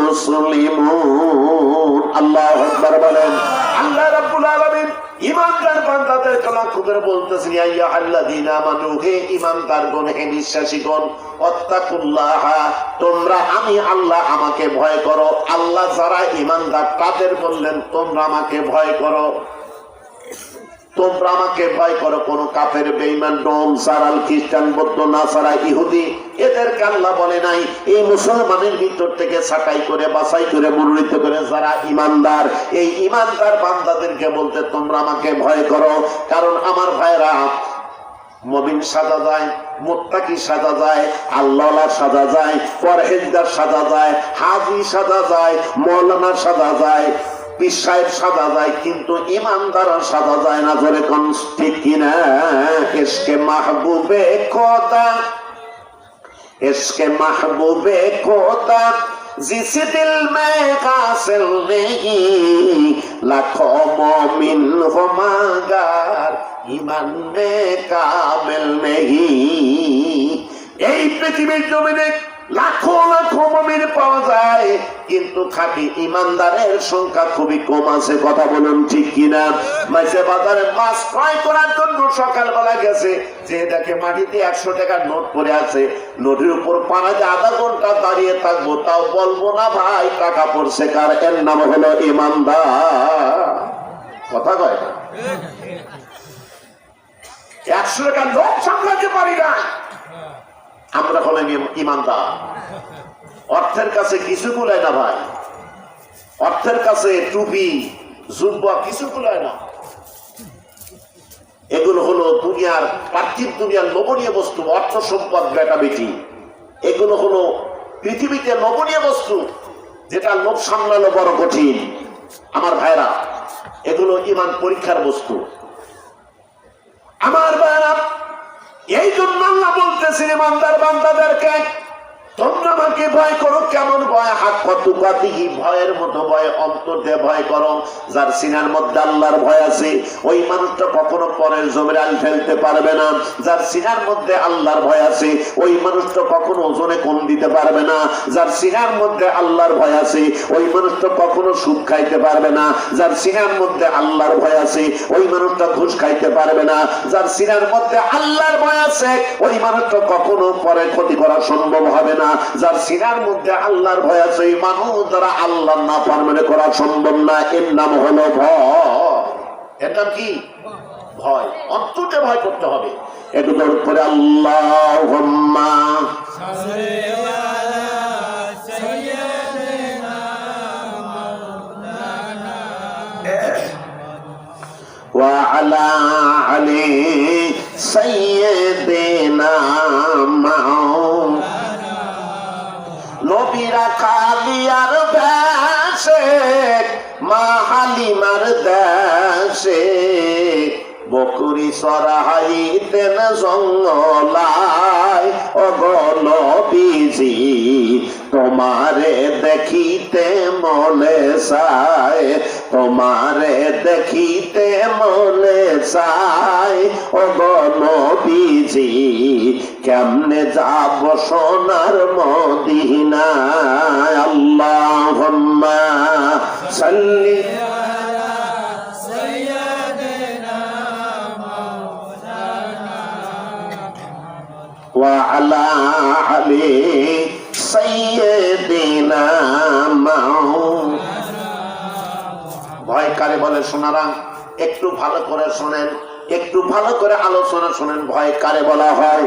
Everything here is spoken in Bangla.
মুসলিমুন। আল্লাহু আকবার বলেন। আল্লাহ রাব্বুল আলামিন ঈমানদার বান্দাদেরকে লক্ষ্য করে বলতেছেন, ইয়া আইয়ুহাল্লাযীনা আমানু, হে ঈমানদারগণ, হে বিশ্বাসীগণ, ওয়াত্তাকুল্লাহা, তোমরা আমি আল্লাহ আমাকে ভয় করো। আল্লাহ যারা ঈমানদার তাদের বললেন তোমরা আমাকে ভয় করো, তোমরা আমাকে ভয় করো। কোন কাফের, বেঈমান, ডোম, সারাল, খ্রিস্টান, বৌদ্ধ, নাসারা, ইহুদি, এদেরকে আল্লাহ বলে নাই। এই মুসলমানের ভিতর থেকে ছাঁটাই করে বাছাই করে মনোনীত করে যারা ঈমানদার, এই ঈমানদার বান্দাদেরকে বলতে তোমরা আমাকে ভয় করো। কারণ আমার ভাইরা, মুমিন সাজা যায়, মুত্তাকি সাজা যায়, আল্লাহওয়ালা সাজা যায়, পরহেজগার সাজা যায়, হাজী সাজা যায়, মাওলানা সাজা যায়, পীর সাহেব সাজা যায়, কিন্তু ঈমানদার সাজা যায় না। ধরে কোন ঠিক কিনা? ইশকে মাহবুবে খোদা, ইশকে মাহবুবে খোদা जिस दिल में हासिल नहीं, लाखों मोमिन हो मगर ईमान में कामिल नहीं। এই পৃথিবীর জমিনে লাখো লাখো মুমিন পাওয়া যায়, কিন্তু খাঁটি ঈমানদারের সংখ্যা খুবই কম আছে। কথা বলুন ঠিক কিনা? মাছে বাজারে মাছ ক্রয় করার জন্য সকালবেলা গেছে, যে দেখে মাটিতে 100 টাকার নোট পড়ে আছে, নোটের উপর পানাতে আধা ঘন্টা দাঁড়িয়ে থাকবো, তাও বলবো না ভাই টাকা পড়ছে কার। এর নাম হলো ঈমানদার। কথা কয় না? 100 টাকার নোট সামলাতে পারি না, আমরা হলাম ঈমানদার। অর্থের কাছে কিছু কুলায় না ভাই, অর্থের কাছে টুপি, জুব্বা কিছু কুলায় না। এগুলো হলো দুনিয়ার, পার্থিব দুনিয়ার লোভনীয় বস্তু। অর্থ সম্পদ, বেটা বেটি, এগুলো হলো পৃথিবীতে লোভনীয় বস্তু, যেটা লোভ সামলানো বড় কঠিন। আমার ভাইরা, এগুলো ঈমান পরীক্ষার বস্তু। আমার ভাইরা, এই জন্য আল্লাহ বলতেছেন ঈমানদার বান্দাদেরকে তোমরা আমাকে ভয় করো। কেমন ভয়? হাক্কাতুকাতিহি, ভয়ের মতো ভয়, অন্তর দিয়ে ভয় করো। যার সিনার মধ্যে আল্লাহর ভয় আছে, ওই মানুষটা কখনো পরের জমিরাল ফেলতে পারবে না। যার সিনার মধ্যে আল্লাহর ভয় আছে, ওই মানুষটা কখনো ওজনে কম দিতে পারবে না। যার সিনার মধ্যে আল্লাহর ভয় আছে, ওই মানুষটা কখনো সুদ খাইতে পারবে না। যার সিনার মধ্যে আল্লাহর ভয় আছে, ওই মানুষটা ঘুষ খাইতে পারবে না। যার সিনার মধ্যে আল্লাহর ভয় আছে, ওই মানুষটা কখনো পরে ক্ষতি করা সম্ভব হবে না। যার সিনার মধ্যে আল্লাহর ভয় আছে, এই মানুষ দ্বারা আল্লাহর নাফরমানি করা সম্ভব না। এর নাম হলো ভয়। এর নাম কি? ভয়। অন্তরে ভয় করতে হবে। একটু দরুদ পড়ে আল্লাহুম্মা সাল্লি আলা সাইয়্যিদিনা মাওলানা ওয়া আলা আলি সাইয়্যিদিনা মাওলানা। নবীরা কালিয়ার দেশে, মা হালিমার দেশে, বকরি চড়াইতেন জঙ্গলায়। ওগো নবীজি, তোমারে দেখিতে মনে চায়, তোমারে দেখিতে মনে চায়। ওগো নবীজি, কেমনে যাব সোনার মদিনায়? আল্লাহুম্মা সাল্লি আলা সাইয়্যিদিনা মাওলানা ওয়া আলা আলি সাইয়্যিদিনা মাওলানা। ভয় কারে বলে সোনারা? একটু ভালো করে শোনেন, একটু ভালো করে আলোচনা শোনেন। ভয় কারে বলা হয়?